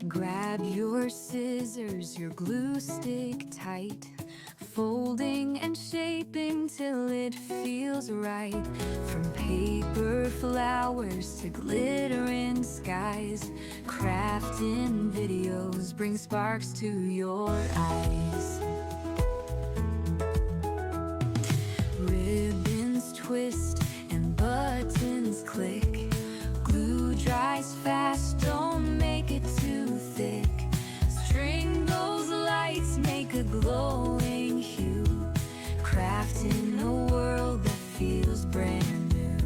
Grab your scissors, your glue stick tight, folding and shaping till it feels right. From paper flowers to glittering skies, crafting videos bring sparks to your eyes. Ribbons twist and buttons click, glue dries fast, don't make it too thick. String those lights, make a glowing hue, crafting a world that feels brand new.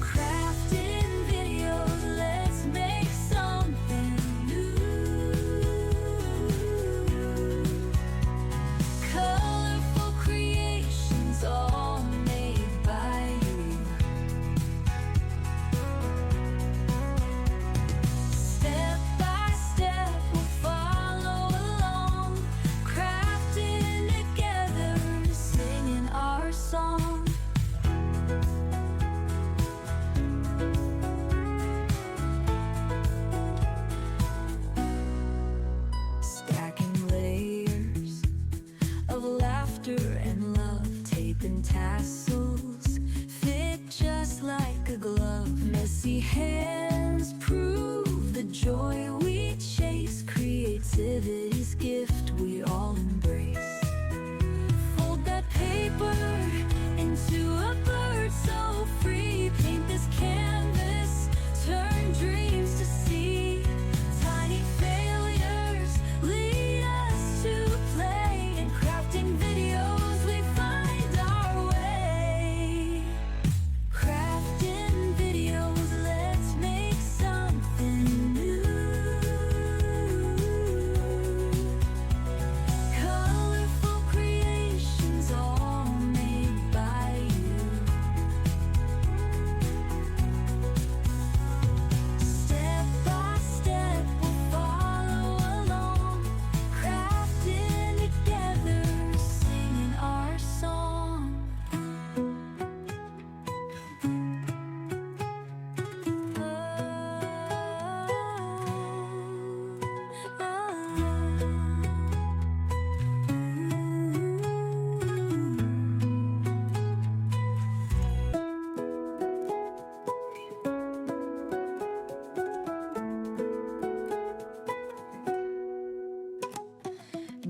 Crafting videos, let's make something new. Colorful creations, all made by you. Step by step, we'll follow along, crafting together, singing our song. Stacking layers of laughter and love, taping tassels fit just like a glove. Messy hands prove the joy we chase, creativity's gift we all embrace. Fold that paper into a bird so free, paint this canvas, turn dreams to sea. Tiny failures lead us to play, and crafting videos we find our way. Crafting videos, let's make something new. Colorful creations, all made by you. Step by step, we'll follow along, crafting together, singing our song.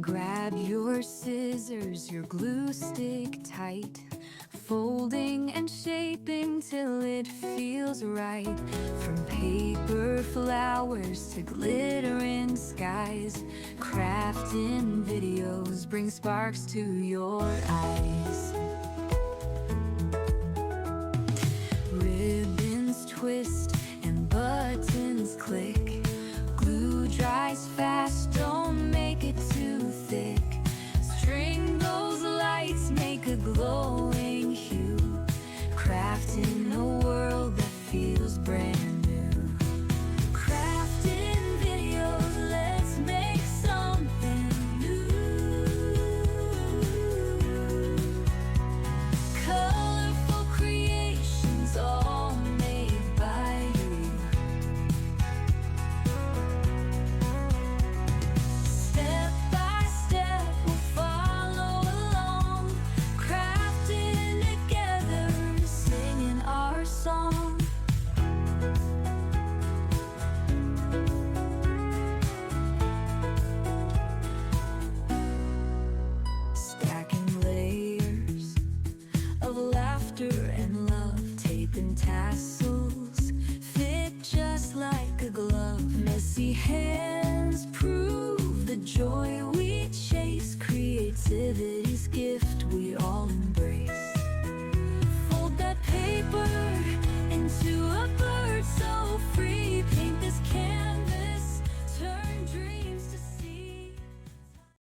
Grab your scissors, your glue stick tight, folding and shaping till it feels right. From paper flowers to glittering skies, crafting videos bring sparks to your eyes. Ribbons twist and buttons click, glue dries fast, don't make it too thick. String those lights, make a glowing hue, crafting a world that feels brand new. Crafting videos, let's make something new. Colorful creations, all made by you. Step by step, we'll follow along, crafting together, singing our song. Stacking layers of laughter and love, taping tassels fit just like a glove. Messy hands prove the joy we chase, creativity